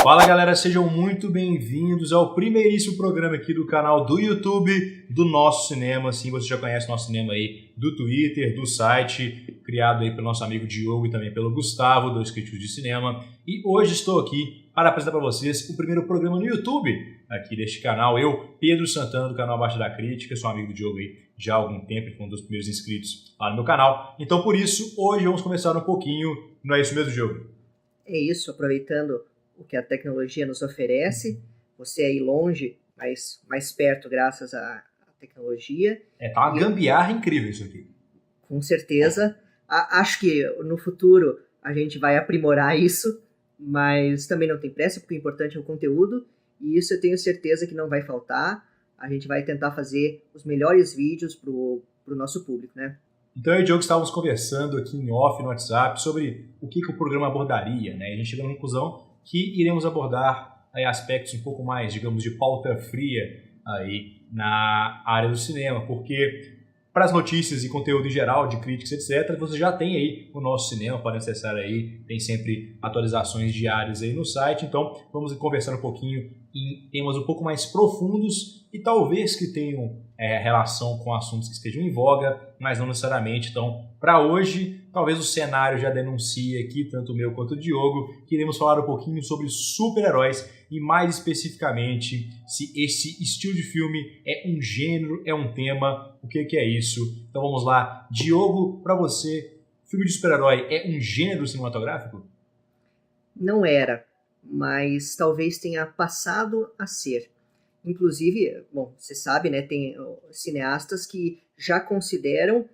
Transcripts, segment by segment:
Fala galera, sejam muito bem-vindos ao primeiríssimo programa aqui do canal do YouTube do Nosso Cinema. Sim, você já conhece o Nosso Cinema aí do Twitter, do site, criado aí pelo nosso amigo Diogo e também pelo Gustavo, dois críticos de cinema. E hoje estou aqui para apresentar para vocês o primeiro programa no YouTube aqui deste canal. Eu, Pedro Santana, do canal Abaixo da Crítica, sou amigo do Diogo aí já há algum tempo, ele foi um dos primeiros inscritos lá no meu canal. Então, por isso, hoje vamos conversar um pouquinho, não é isso mesmo, Diogo? É isso, aproveitando o que a tecnologia nos oferece, você aí longe, mas mais perto graças à tecnologia. Tá uma gambiarra incrível isso aqui. Com certeza. Acho que no futuro a gente vai aprimorar isso, mas também não tem pressa, porque o importante é o conteúdo, e isso eu tenho certeza que não vai faltar. A gente vai tentar fazer os melhores vídeos para o nosso público, né? Então eu e o Diogo estávamos conversando aqui em off no WhatsApp sobre o que o programa abordaria, né? E a gente chegou na conclusão que iremos abordar aí aspectos um pouco mais, digamos, de pauta fria aí na área do cinema, porque para as notícias e conteúdo em geral, de críticas, etc., você já tem aí o Nosso Cinema, pode acessar aí, tem sempre atualizações diárias aí no site, então vamos conversar um pouquinho em temas um pouco mais profundos e talvez que tenham relação com assuntos que estejam em voga, mas não necessariamente. Então, para hoje, talvez o cenário já denuncie aqui, tanto o meu quanto o Diogo, que iremos falar um pouquinho sobre super-heróis e mais especificamente se esse estilo de filme é um gênero, é um tema, o que é isso. Então vamos lá. Diogo, para você, filme de super-herói é um gênero cinematográfico? Não era, mas talvez tenha passado a ser. Inclusive, bom, você sabe, né, tem cineastas que já consideram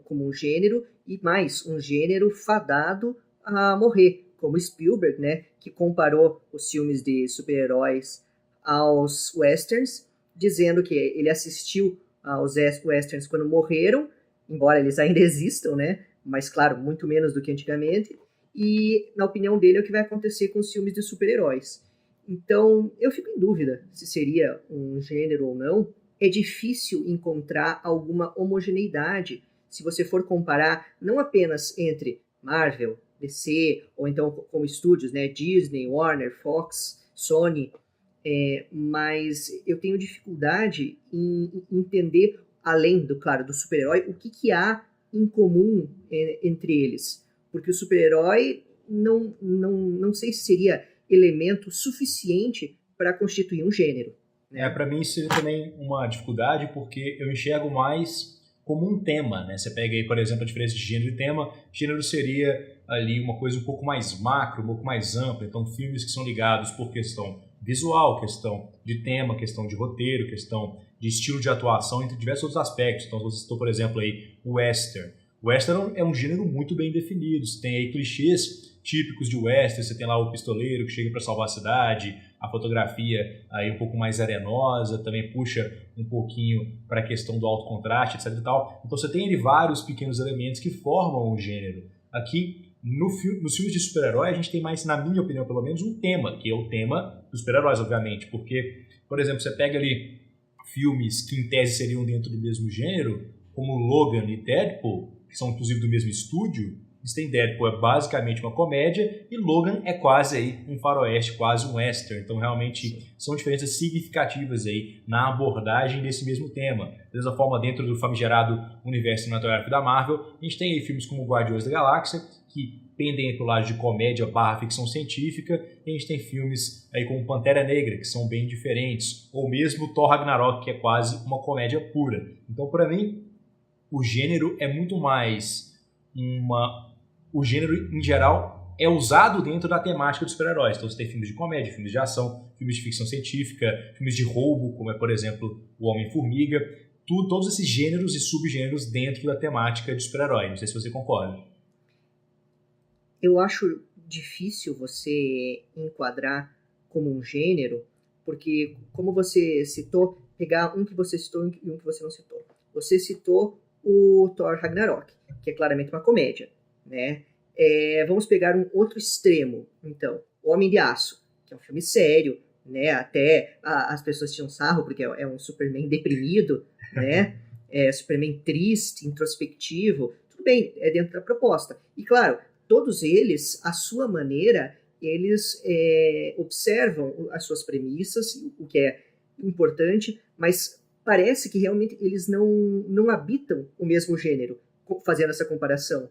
como um gênero e mais, um gênero fadado a morrer, como Spielberg, né, que comparou os filmes de super-heróis aos westerns, dizendo que ele assistiu aos westerns quando morreram, embora eles ainda existam, né, mas claro, muito menos do que antigamente, e na opinião dele é o que vai acontecer com os filmes de super-heróis. Então, eu fico em dúvida se seria um gênero ou não. É difícil encontrar alguma homogeneidade se você for comparar não apenas entre Marvel, DC, ou então como estúdios, né, Disney, Warner, Fox, Sony, mas eu tenho dificuldade em entender, além do super-herói, o que há em comum entre eles. Porque o super-herói não sei se seria elemento suficiente para constituir um gênero. Né? Para mim isso seria também uma dificuldade, porque eu enxergo mais como um tema, né? Você pega aí, por exemplo, a diferença de gênero e tema. Gênero seria ali uma coisa um pouco mais macro, um pouco mais ampla. Então, filmes que são ligados por questão visual, questão de tema, questão de roteiro, questão de estilo de atuação, entre diversos outros aspectos. Então, se você citou, por exemplo, aí, o western. O western é um gênero muito bem definido. Você tem aí clichês típicos de western, você tem lá o pistoleiro que chega para salvar a cidade, a fotografia aí um pouco mais arenosa, também puxa um pouquinho para a questão do alto contraste, etc e tal. Então você tem ali vários pequenos elementos que formam o gênero. Aqui, nos filmes de super-herói, a gente tem mais, na minha opinião, pelo menos, um tema, que é o tema dos super-heróis, obviamente, porque, por exemplo, você pega ali filmes que em tese seriam dentro do mesmo gênero, como Logan e Deadpool, que são inclusive do mesmo estúdio. Deadpool é basicamente uma comédia e Logan é quase aí um faroeste, quase um western. Então realmente são diferenças significativas aí na abordagem desse mesmo tema. Da mesma forma, dentro do famigerado universo cinematográfico da Marvel, a gente tem aí filmes como Guardiões da Galáxia, que pendem para o lado de comédia / ficção científica, e a gente tem filmes aí como Pantera Negra, que são bem diferentes, ou mesmo Thor Ragnarok, que é quase uma comédia pura. Então, para mim, o gênero é muito mais o gênero, em geral, é usado dentro da temática dos super-heróis. Então você tem filmes de comédia, filmes de ação, filmes de ficção científica, filmes de roubo, como é, por exemplo, o Homem-Formiga. Todos esses gêneros e subgêneros dentro da temática de super-herói. Não sei se você concorda. Eu acho difícil você enquadrar como um gênero, porque, como você citou, pegar um que você citou e um que você não citou. Você citou o Thor Ragnarok, que é claramente uma comédia. Né? Vamos pegar um outro extremo, então, O Homem de Aço, que é um filme sério, né? Até as pessoas tinham sarro, porque é um Superman deprimido, né? Superman triste, introspectivo, tudo bem, é dentro da proposta. E claro, todos eles, à sua maneira, eles observam as suas premissas, o que é importante, mas parece que realmente eles não habitam o mesmo gênero, fazendo essa comparação.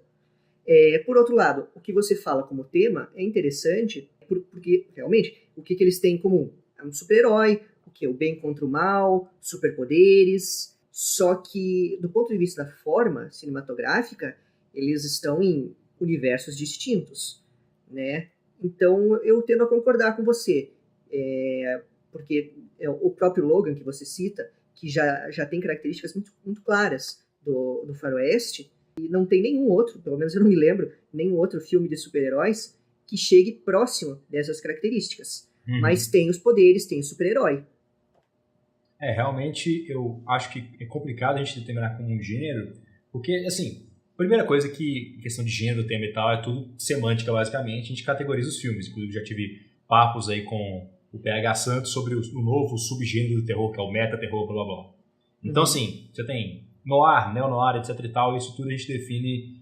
Por outro lado, o que você fala como tema é interessante, porque realmente o que eles têm em comum? É um super-herói, o que é o bem contra o mal, superpoderes, só que do ponto de vista da forma cinematográfica, eles estão em universos distintos, né? Então eu tendo a concordar com você, porque o próprio Logan que você cita, que já tem características muito, muito claras do faroeste, e não tem nenhum outro, pelo menos eu não me lembro, nenhum outro filme de super-heróis que chegue próximo dessas características. Mas tem os poderes, tem o super-herói. Realmente eu acho que é complicado a gente determinar como um gênero, porque, assim, a primeira coisa que, em questão de gênero, tema e tal, é tudo semântica, basicamente, a gente categoriza os filmes. Inclusive, já tive papos aí com o PH Santos sobre o novo subgênero do terror, que é o meta-terror, blá, blá, blá. Então, assim, você tem noir, neo-noir, etc e tal, isso tudo a gente define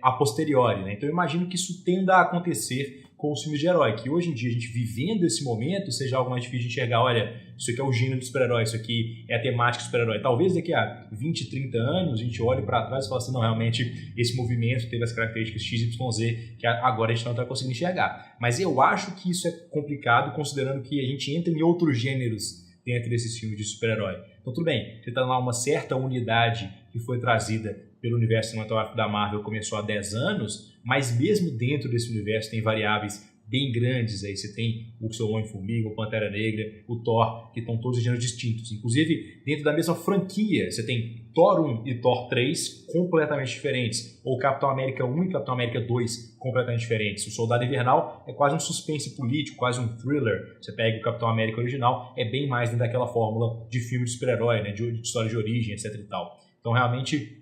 a posteriori, né? Então, eu imagino que isso tenda a acontecer com os filmes de herói, que hoje em dia a gente vivendo esse momento seja algo mais difícil de enxergar, olha, isso aqui é o gênero do super-herói, isso aqui é a temática do super-herói. Talvez daqui a 20, 30 anos a gente olhe para trás e fale assim, não, realmente esse movimento teve as características XYZ que agora a gente não está conseguindo enxergar. Mas eu acho que isso é complicado considerando que a gente entra em outros gêneros dentro desses filmes de super-herói. Então tudo bem, você está lá uma certa unidade que foi trazida pelo universo cinematográfico da Marvel, começou há 10 anos, mas mesmo dentro desse universo tem variáveis bem grandes. Aí você tem o seu Homem-Formiga, o Pantera Negra, o Thor, que estão todos em gêneros distintos. Inclusive, dentro da mesma franquia, você tem Thor 1 e Thor 3 completamente diferentes, ou Capitão América 1 e Capitão América 2 completamente diferentes. O Soldado Invernal é quase um suspense político, quase um thriller. Você pega o Capitão América original, é bem mais dentro daquela fórmula de filme de super-herói, né, de história de origem, etc e tal. Então, realmente,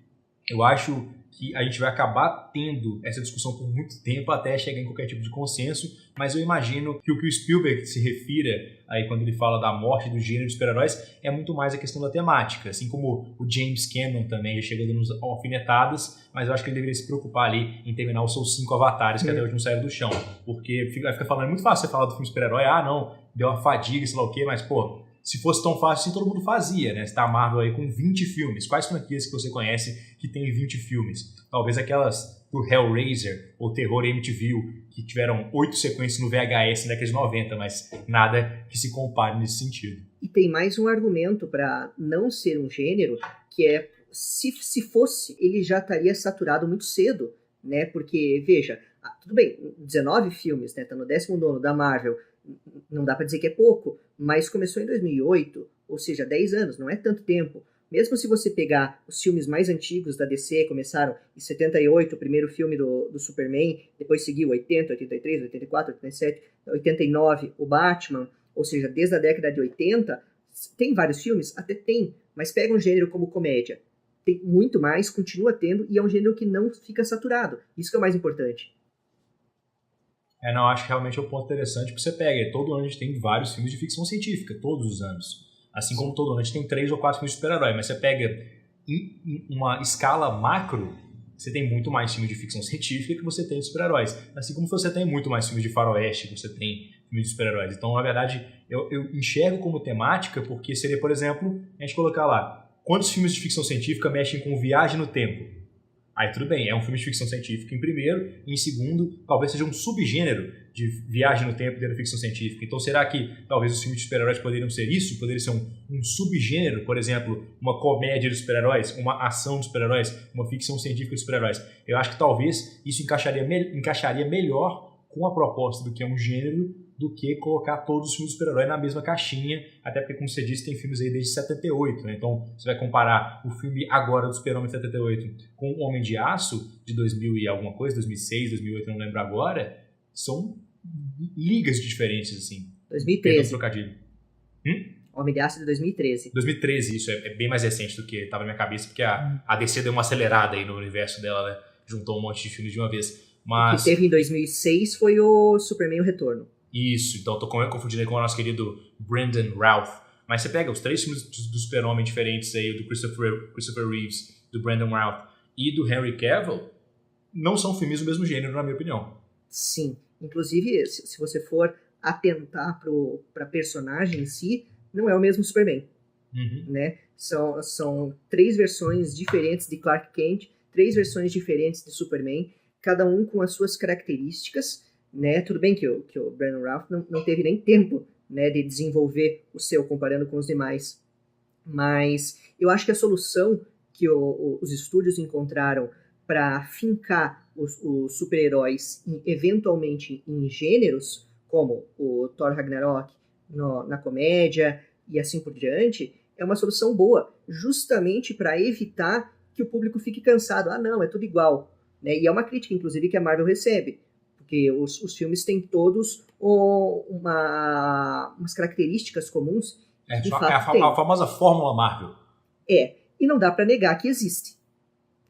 eu acho que a gente vai acabar tendo essa discussão por muito tempo até chegar em qualquer tipo de consenso, mas eu imagino que o que o Spielberg se refira aí quando ele fala da morte do gênero de super-heróis é muito mais a questão da temática, assim como o James Cameron também já chegou dando alfinetadas, mas eu acho que ele deveria se preocupar ali em terminar os seus 5 avatares que até hoje não saíram do chão, porque fica falando, é muito fácil você falar do filme super-herói, não, deu uma fadiga, sei lá o quê, mas pô, se fosse tão fácil assim, todo mundo fazia, né? Você tá a Marvel aí com 20 filmes. Quais franquias que você conhece que tem 20 filmes? Talvez aquelas do Hellraiser ou Terror MTV, que tiveram 8 sequências no VHS na década de 90, mas nada que se compare nesse sentido. E tem mais um argumento para não ser um gênero, que é, se fosse, ele já estaria saturado muito cedo, né? Porque, veja, tudo bem, 19 filmes, né? Tá no 19º da Marvel, não dá para dizer que é pouco, mas começou em 2008, ou seja, 10 anos, não é tanto tempo. Mesmo se você pegar os filmes mais antigos da DC, começaram em 78, o primeiro filme do Superman, depois seguiu 80, 83, 84, 87, 89, o Batman, ou seja, desde a década de 80, tem vários filmes? Até tem, mas pega um gênero como comédia. Tem muito mais, continua tendo, e é um gênero que não fica saturado. Isso que é o mais importante. Não, acho que realmente é um ponto interessante, porque você pega, todo ano a gente tem vários filmes de ficção científica, todos os anos. Assim como todo ano a gente tem 3 ou 4 filmes de super-herói, mas você pega em uma escala macro, você tem muito mais filmes de ficção científica que você tem de super-heróis. Assim como você tem muito mais filmes de faroeste que você tem filmes de super-heróis. Então, na verdade, eu enxergo como temática, porque seria, por exemplo, a gente colocar lá, quantos filmes de ficção científica mexem com viagem no tempo? Aí tudo bem, é um filme de ficção científica em primeiro, e em segundo, talvez seja um subgênero de viagem no tempo dentro da ficção científica. Então será que talvez os filmes de super-heróis poderiam ser isso? Poderia ser um subgênero, por exemplo, uma comédia de super-heróis, uma ação de super-heróis, uma ficção científica de super-heróis. Eu acho que talvez isso encaixaria melhor com a proposta do que é um gênero do que colocar todos os filmes de super-herói na mesma caixinha, até porque, como você disse, tem filmes aí desde 78, né? Então, você vai comparar o filme agora do Super-Homem de 78 com o Homem de Aço, de 2000 e alguma coisa, 2006, 2008, não lembro agora, são ligas de diferenças, assim. 2013. Homem de Aço de 2013. 2013, isso é bem mais recente do que estava na minha cabeça, porque a DC deu uma acelerada aí no universo dela, né? Juntou um monte de filmes de uma vez. Mas... O que teve em 2006 foi o Superman o Retorno. Isso, então estou confundindo aí com o nosso querido Brandon Routh. Mas você pega os 3 filmes do Super-Homem diferentes aí, do Christopher Reeves, do Brandon Routh e do Henry Cavill, não são filmes do mesmo gênero, na minha opinião. Sim, Inclusive, se você for atentar para a personagem em si, não é o mesmo Superman. Né? São 3 versões diferentes de Clark Kent, 3 versões diferentes de Superman, cada um com as suas características, né? Tudo bem que o Brandon Routh não teve nem tempo, né, de desenvolver o seu comparando com os demais, mas eu acho que a solução que os estúdios encontraram para fincar os super-heróis eventualmente em gêneros, como o Thor Ragnarok na comédia e assim por diante, é uma solução boa, justamente para evitar que o público fique cansado. Ah, não, é tudo igual. Né? E é uma crítica, inclusive, que a Marvel recebe, porque os filmes têm todos umas características comuns. A famosa fórmula Marvel. E não dá para negar que existe.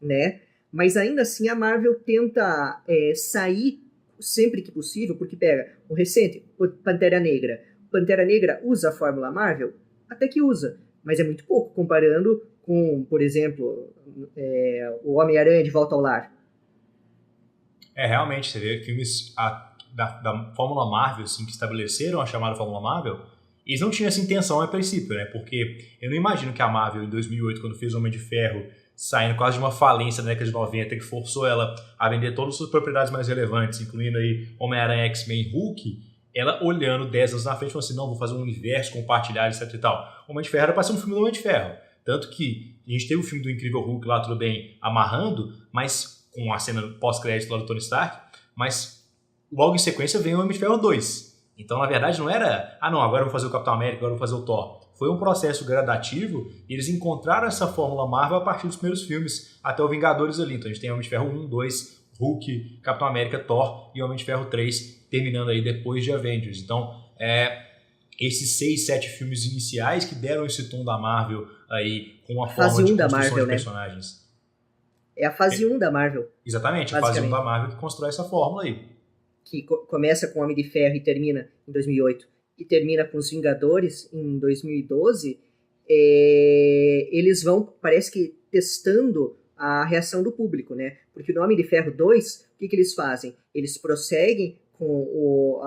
Né? Mas ainda assim a Marvel tenta sair sempre que possível, porque pega o recente, Pantera Negra. Pantera Negra usa a fórmula Marvel? Até que usa, mas é muito pouco comparando com, por exemplo, o Homem-Aranha de Volta ao Lar. Realmente, você vê filmes da Fórmula Marvel, assim, que estabeleceram a chamada Fórmula Marvel, eles não tinham essa intenção a princípio, né? Porque eu não imagino que a Marvel, em 2008, quando fez Homem de Ferro, saindo quase de uma falência na década de 90, que forçou ela a vender todas as suas propriedades mais relevantes, incluindo aí Homem-Aranha, X-Men e Hulk, ela olhando 10 anos na frente, falou assim, não, vou fazer um universo compartilhado, etc e tal. Homem de Ferro era para ser um filme do Homem de Ferro. Tanto que a gente teve o filme do Incrível Hulk lá, tudo bem, amarrando, mas com a cena pós-crédito lá do Tony Stark, mas logo em sequência vem o Homem de Ferro 2. Então, na verdade, não era, não, agora eu vou fazer o Capitão América, agora eu vou fazer o Thor. Foi um processo gradativo e eles encontraram essa fórmula Marvel a partir dos primeiros filmes, até o Vingadores ali. Então, a gente tem Homem de Ferro 1, 2, Hulk, Capitão América, Thor e Homem de Ferro 3, terminando aí depois de Avengers. Então, esses 6, 7 filmes iniciais que deram esse tom da Marvel aí, com a forma de construção Marvel, de personagens. É a fase 1 da Marvel. Exatamente, a fase 1 da Marvel que constrói essa fórmula aí. Que começa com o Homem de Ferro e termina em 2008, e termina com os Vingadores em 2012, eles vão, parece que, testando a reação do público, né? Porque no Homem de Ferro 2, o que eles fazem? Eles prosseguem com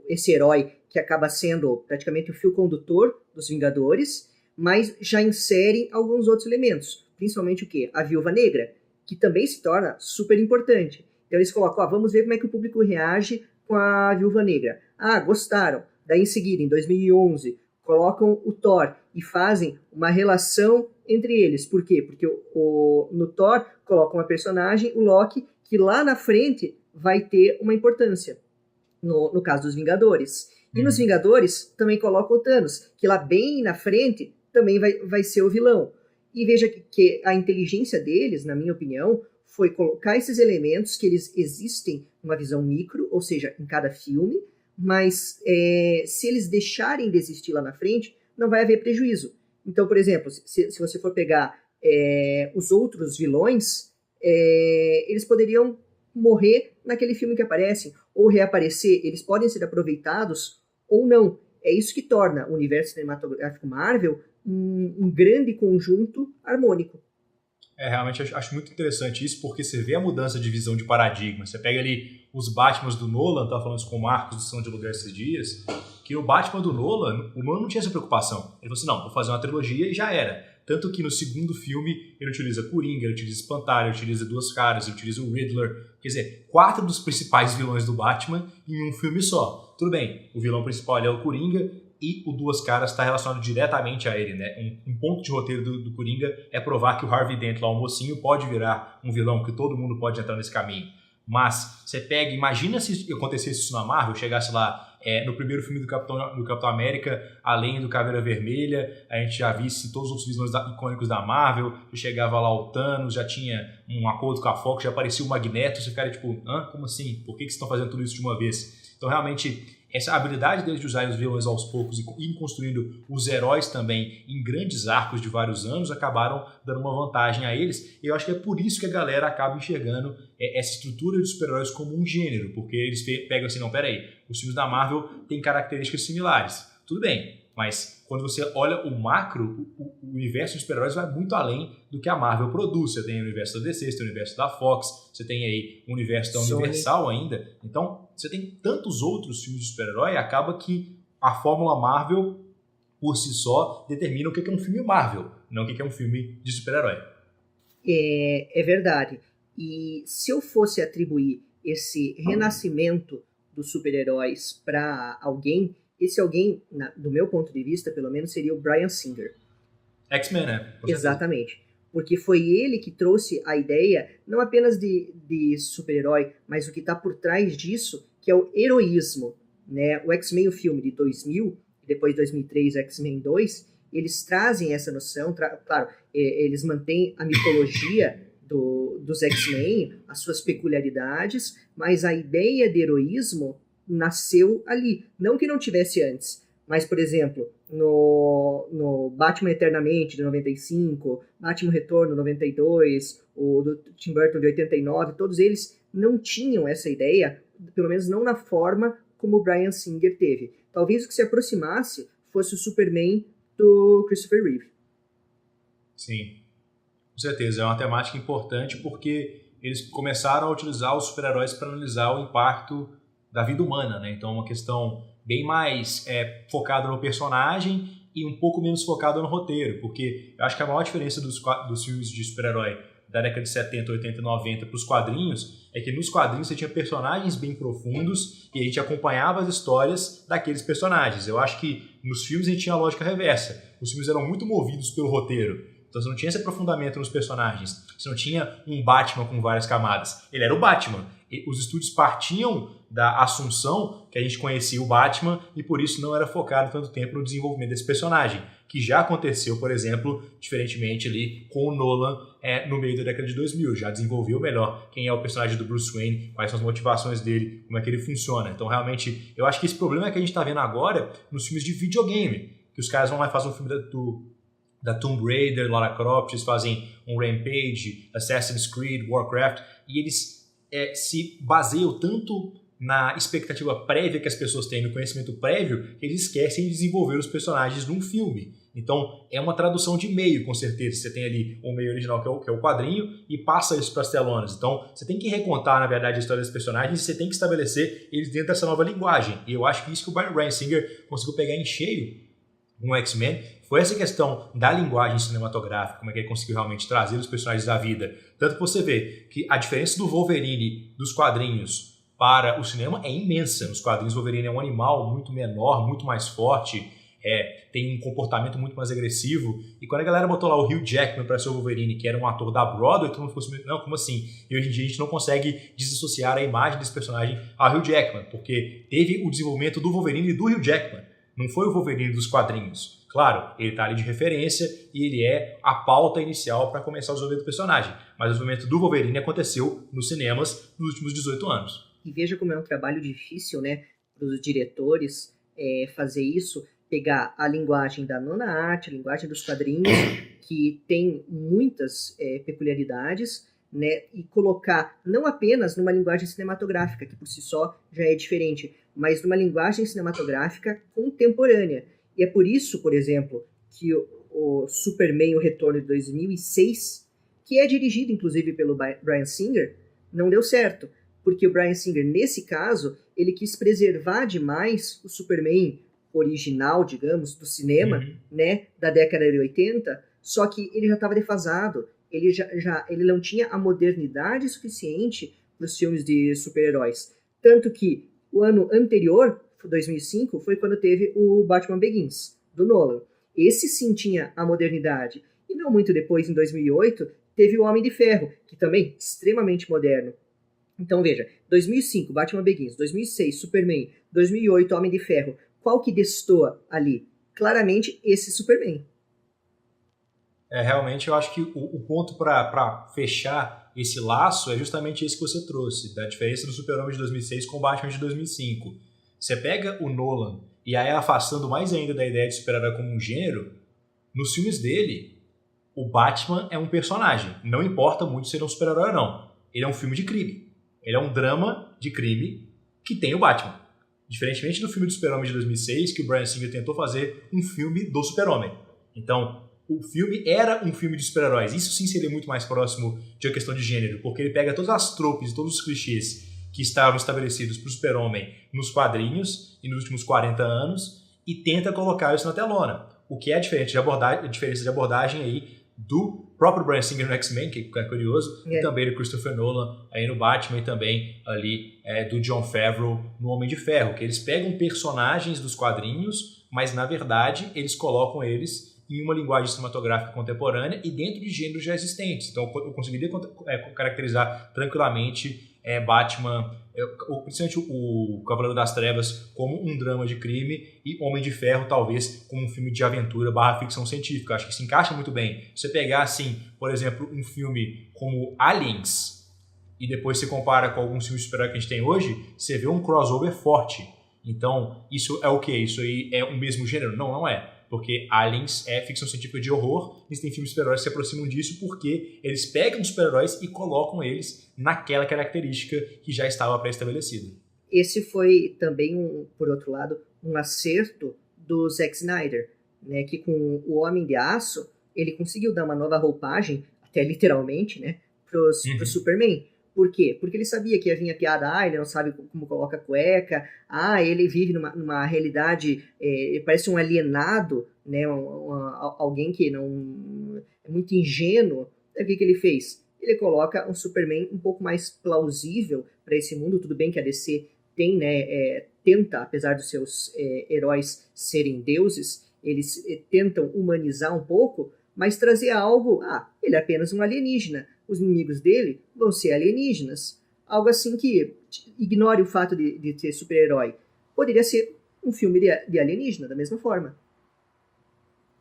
esse herói que acaba sendo praticamente o fio condutor dos Vingadores, mas já inserem alguns outros elementos, principalmente o quê? A Viúva Negra, que também se torna super importante. Então eles colocam, vamos ver como é que o público reage com a Viúva Negra. Gostaram. Daí em seguida, em 2011, colocam o Thor e fazem uma relação entre eles. Por quê? Porque no Thor colocam uma personagem, o Loki, que lá na frente vai ter uma importância, no caso dos Vingadores. E nos Vingadores também colocam o Thanos, que lá bem na frente também vai ser o vilão. E veja que a inteligência deles, na minha opinião, foi colocar esses elementos que eles existem numa visão micro, ou seja, em cada filme, mas se eles deixarem de existir lá na frente, não vai haver prejuízo. Então, por exemplo, se você for pegar os outros vilões, eles poderiam morrer naquele filme que aparecem, ou reaparecer, eles podem ser aproveitados ou não. É isso que torna o universo cinematográfico Marvel um grande conjunto harmônico. Realmente acho muito interessante isso, porque você vê a mudança de visão de paradigma. Você pega ali os Batmans do Nolan, estava falando isso com o Marcos do Sessão de Aluguel esses dias, que o Batman do Nolan, o Nolan não tinha essa preocupação. Ele falou assim, não, vou fazer uma trilogia e já era. Tanto que no segundo filme ele utiliza Coringa, ele utiliza Espantalho, ele utiliza Duas Caras, ele utiliza o Riddler. Quer dizer, 4 dos principais vilões do Batman em um filme só. Tudo bem, o vilão principal é o Coringa, e o Duas Caras está relacionado diretamente a ele, né? Um ponto de roteiro do Coringa é provar que o Harvey Dent, lá o mocinho, pode virar um vilão, que todo mundo pode entrar nesse caminho. Mas você pega, imagina se acontecesse isso na Marvel, chegasse lá no primeiro filme do Capitão América, além do Caveira Vermelha, a gente já visse todos os outros vilões icônicos da Marvel, já chegava lá o Thanos, já tinha um acordo com a Fox, já aparecia o Magneto, você ficaria tipo, como assim? Por que vocês estão fazendo tudo isso de uma vez? Então realmente essa habilidade deles de usar os vilões aos poucos e ir construindo os heróis também em grandes arcos de vários anos acabaram dando uma vantagem a eles. E eu acho que é por isso que a galera acaba enxergando essa estrutura de super-heróis como um gênero, porque eles pegam assim, não, peraí, os filmes da Marvel têm características similares. Tudo bem, mas quando você olha o macro, o universo de super-heróis vai muito além do que a Marvel produz. Você tem o universo da DC, você tem o universo da Fox, você tem aí o universo da Universal ainda. Então, você tem tantos outros filmes de super-herói, acaba que a fórmula Marvel, por si só, determina o que é um filme Marvel, não o que é um filme de super-herói. É verdade. E se eu fosse atribuir esse renascimento dos super-heróis para alguém, esse alguém, do meu ponto de vista, pelo menos, seria o Bryan Singer. X-Men, né? Exatamente. Porque foi ele que trouxe a ideia, não apenas de super-herói, mas o que está por trás disso, que é o heroísmo. Né? O X-Men, o filme de 2000, e depois de 2003, o X-Men 2, eles trazem essa noção, claro, eles mantêm a mitologia dos X-Men, as suas peculiaridades, mas a ideia de heroísmo nasceu ali. Não que não tivesse antes, mas, por exemplo, no Batman Eternamente, de 95, Batman Retorno, 92, o do Tim Burton, de 89, todos eles não tinham essa ideia, pelo menos não na forma como o Bryan Singer teve. Talvez o que se aproximasse fosse o Superman do Christopher Reeve. Sim, com certeza. É uma temática importante porque eles começaram a utilizar os super-heróis para analisar o impacto da vida humana, né? Então é uma questão bem mais focada no personagem e um pouco menos focada no roteiro, porque eu acho que a maior diferença dos filmes de super-herói da década de 70, 80 e 90 para os quadrinhos é que nos quadrinhos você tinha personagens bem profundos e a gente acompanhava as histórias daqueles personagens. Eu acho que nos filmes a gente tinha a lógica reversa. Os filmes eram muito movidos pelo roteiro. Então você não tinha esse aprofundamento nos personagens. Você não tinha um Batman com várias camadas. Ele era o Batman. E os estúdios partiam da assunção que a gente conhecia o Batman e por isso não era focado tanto tempo no desenvolvimento desse personagem, que já aconteceu, por exemplo, diferentemente ali com o Nolan no meio da década de 2000. Já desenvolveu melhor quem é o personagem do Bruce Wayne, quais são as motivações dele, como é que ele funciona. Então, realmente, eu acho que esse problema é que a gente está vendo agora nos filmes de videogame, que os caras vão lá e fazem um filme da Tomb Raider, Lara Croft, eles fazem um Rampage, Assassin's Creed, Warcraft, e eles se baseiam tanto na expectativa prévia que as pessoas têm, no conhecimento prévio, que eles esquecem de desenvolver os personagens num filme. Então, é uma tradução de meio, com certeza. Você tem ali o meio original, que é o quadrinho, e passa isso para as telonas. Então, você tem que recontar, na verdade, a história dos personagens e você tem que estabelecer eles dentro dessa nova linguagem. E eu acho que isso que o Bryan Singer conseguiu pegar em cheio no X-Men foi essa questão da linguagem cinematográfica, como é que ele conseguiu realmente trazer os personagens da vida. Tanto que você vê que a diferença do Wolverine dos quadrinhos para o cinema é imensa. Nos quadrinhos, o Wolverine é um animal muito menor, muito mais forte, tem um comportamento muito mais agressivo. E quando a galera botou lá o Hugh Jackman para ser o Wolverine, que era um ator da Broadway, todo mundo ficou assim, não, como assim? E hoje em dia a gente não consegue desassociar a imagem desse personagem ao Hugh Jackman, porque teve o desenvolvimento do Wolverine e do Hugh Jackman. Não foi o Wolverine dos quadrinhos. Claro, ele está ali de referência e ele é a pauta inicial para começar o desenvolvimento do personagem. Mas o desenvolvimento do Wolverine aconteceu nos cinemas nos últimos 18 anos. E veja como é um trabalho difícil, né, para os diretores fazer isso, pegar a linguagem da nona arte, a linguagem dos quadrinhos, que tem muitas peculiaridades, né, e colocar não apenas numa linguagem cinematográfica, que por si só já é diferente, mas numa linguagem cinematográfica contemporânea. E é por isso, por exemplo, que o Superman, o Retorno de 2006, que é dirigido inclusive pelo Bryan Singer, não deu certo. Porque o Bryan Singer, nesse caso, ele quis preservar demais o Superman original, digamos, do cinema, né, da década de 80, só que ele já estava defasado. Ele não tinha a modernidade suficiente para os filmes de super-heróis. Tanto que o ano anterior, 2005, foi quando teve o Batman Begins, do Nolan. Esse sim tinha a modernidade. E não muito depois, em 2008, teve o Homem de Ferro, que também extremamente moderno. Então veja, 2005, Batman Begins, 2006, Superman, 2008, Homem de Ferro. Qual que destoa ali? Claramente esse Superman. Realmente eu acho que o ponto para fechar esse laço é justamente esse que você trouxe, da diferença do Super-Homem de 2006 com o Batman de 2005. Você pega o Nolan e aí afastando mais ainda da ideia de super-herói como um gênero, nos filmes dele, o Batman é um personagem. Não importa muito se ele é um super-herói ou não. Ele é um filme de crime. Ele é um drama de crime que tem o Batman. Diferentemente do filme do Super-Homem de 2006, que o Bryan Singer tentou fazer um filme do Super-Homem. Então, o filme era um filme de super-heróis. Isso sim seria muito mais próximo de uma questão de gênero, porque ele pega todas as tropes, todos os clichês que estavam estabelecidos para o Super-Homem nos quadrinhos e nos últimos 40 anos e tenta colocar isso na telona. O que é a diferença de abordagem aí do próprio Bryan Singer no X-Men, que é curioso, e também do Christopher Nolan aí no Batman, e também ali do Jon Favreau no Homem de Ferro, que eles pegam personagens dos quadrinhos, mas na verdade eles colocam eles em uma linguagem cinematográfica contemporânea e dentro de gêneros já existentes. Então eu conseguiria caracterizar tranquilamente Batman, principalmente o Cavaleiro das Trevas, como um drama de crime e Homem de Ferro talvez como um filme de aventura / ficção científica. Acho que se encaixa muito bem. Se você pegar assim, por exemplo, um filme como Aliens e depois você compara com alguns filmes de super-herói que a gente tem hoje, você vê um crossover forte. Então isso é o quê? Isso aí é o mesmo gênero? Não, não é. Porque Aliens é ficção científica de horror, e tem filmes de super-heróis que se aproximam disso porque eles pegam os super-heróis e colocam eles naquela característica que já estava pré-estabelecida. Esse foi também, por outro lado, um acerto do Zack Snyder, né, que com o Homem de Aço, ele conseguiu dar uma nova roupagem, até literalmente, né, pro Superman. Por quê? Porque ele sabia que ia vir a piada, ele não sabe como coloca cueca, ele vive numa realidade, ele parece um alienado, né, alguém que não é muito ingênuo. O que ele fez? Ele coloca um Superman um pouco mais plausível para esse mundo. Tudo bem que a DC tem, né, tenta, apesar dos seus heróis serem deuses, eles tentam humanizar um pouco, mas trazer algo, ele é apenas um alienígena, os inimigos dele vão ser alienígenas. Algo assim que ignore o fato de ser super-herói. Poderia ser um filme de alienígena, da mesma forma.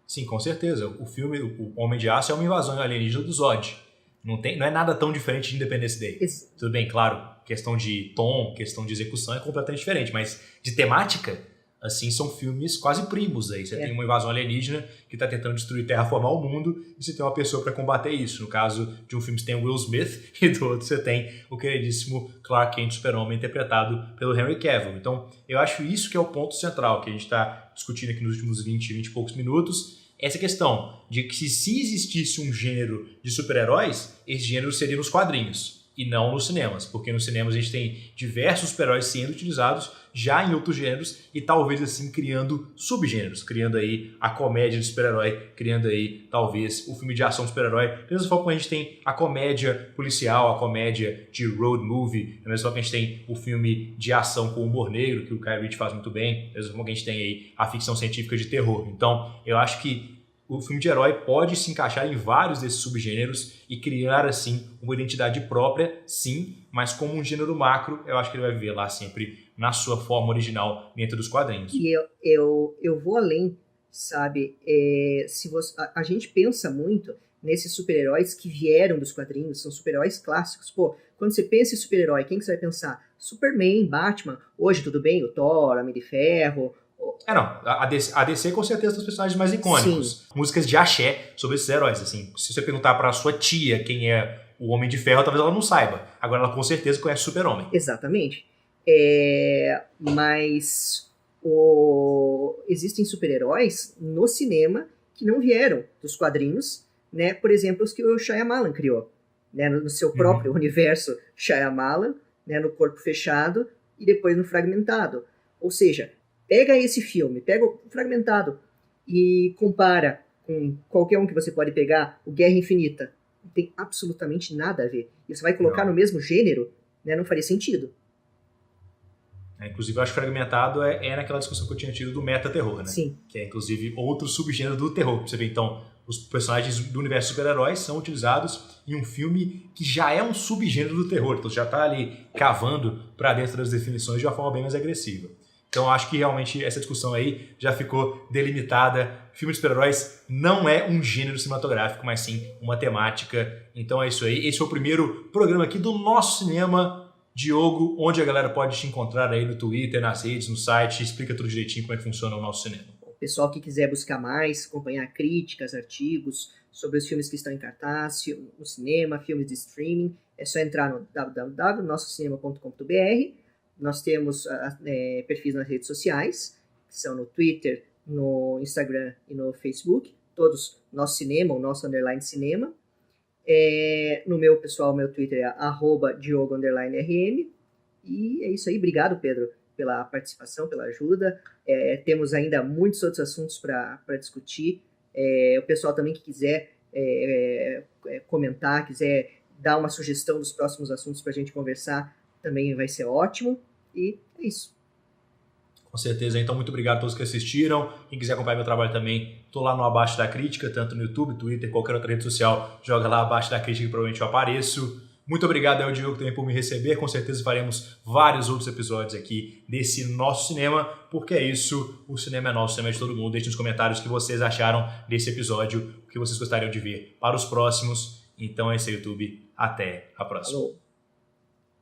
Sim, com certeza. O filme O Homem de Aço é uma invasão alienígena do Zod. Não é nada tão diferente de Independence Day. Tudo bem, claro, questão de tom, questão de execução é completamente diferente, mas de temática, assim, são filmes quase primos aí. Você tem uma invasão alienígena que está tentando destruir e terraformar o mundo, e você tem uma pessoa para combater isso. No caso de um filme você tem o Will Smith, e do outro você tem o queridíssimo Clark Kent Super-Homem, interpretado pelo Henry Cavill. Então, eu acho isso que é o ponto central que a gente está discutindo aqui nos últimos 20 e poucos minutos. Essa questão de que se existisse um gênero de super-heróis, esse gênero seria nos quadrinhos e não nos cinemas, porque nos cinemas a gente tem diversos super-heróis sendo utilizados já em outros gêneros e talvez assim criando subgêneros, criando aí a comédia de super-herói, criando aí talvez o filme de ação de super-herói. Da mesma forma que a gente tem a comédia policial, a comédia de road movie, da mesma forma que a gente tem o filme de ação com humor negro, que o Kyle Reese faz muito bem, da mesma forma que a gente tem aí a ficção científica de terror. Então, eu acho que o filme de herói pode se encaixar em vários desses subgêneros e criar, assim, uma identidade própria, sim, mas como um gênero macro, eu acho que ele vai viver lá sempre na sua forma original dentro dos quadrinhos. E eu vou além, sabe? Se você, a gente pensa muito nesses super-heróis que vieram dos quadrinhos, são super-heróis clássicos. Pô, quando você pensa em super-herói, quem que você vai pensar? Superman, Batman, hoje tudo bem, o Thor, Homem de Ferro. Não, a DC com certeza tem os personagens mais icônicos. Sim. Músicas de axé sobre esses heróis, assim. Se você perguntar pra sua tia quem é o Homem de Ferro, talvez ela não saiba. Agora ela com certeza conhece o Super-Homem. Exatamente. Mas existem super-heróis no cinema que não vieram dos quadrinhos, né? Por exemplo, os que o Shyamalan criou, né? No seu próprio universo Shyamalan, né? No Corpo Fechado e depois no Fragmentado. Ou seja, pega esse filme, pega o Fragmentado e compara com qualquer um que você pode pegar, o Guerra Infinita. Não tem absolutamente nada a ver. E você vai colocar no mesmo gênero, né? Não faria sentido. Inclusive, eu acho que Fragmentado é naquela discussão que eu tinha tido do meta-terror, né? Sim. Que é, inclusive, outro subgênero do terror. Pra você ver, então, os personagens do universo super-heróis são utilizados em um filme que já é um subgênero do terror. Então, já tá ali cavando para dentro das definições de uma forma bem mais agressiva. Então, acho que realmente essa discussão aí já ficou delimitada. Filme de super-heróis não é um gênero cinematográfico, mas sim uma temática. Então é isso aí. Esse foi o primeiro programa aqui do nosso cinema. Diogo, onde a galera pode te encontrar aí no Twitter, nas redes, no site? Explica tudo direitinho como é que funciona o nosso cinema. O pessoal que quiser buscar mais, acompanhar críticas, artigos sobre os filmes que estão em cartaz, no cinema, filmes de streaming, é só entrar no www.nossocinema.com.br. Nós temos perfis nas redes sociais, que são no Twitter, no Instagram e no Facebook, todos Nosso Cinema, o nosso _cinema. No meu pessoal, meu Twitter é @Diogo_RM. E é isso aí. Obrigado, Pedro, pela participação, pela ajuda. Temos ainda muitos outros assuntos para discutir. O pessoal também que quiser comentar, quiser dar uma sugestão dos próximos assuntos para a gente conversar, também vai ser ótimo. E é isso. Com certeza. Então, muito obrigado a todos que assistiram. Quem quiser acompanhar meu trabalho também, estou lá no Abaixo da Crítica, tanto no YouTube, Twitter, qualquer outra rede social. Joga lá Abaixo da Crítica que provavelmente eu apareço. Muito obrigado ao Diogo também por me receber. Com certeza faremos vários outros episódios aqui desse nosso cinema, porque é isso, o cinema é nosso, o cinema é de todo mundo. Deixe nos comentários o que vocês acharam desse episódio, o que vocês gostariam de ver para os próximos. Então é isso aí, YouTube. Até a próxima. Falou.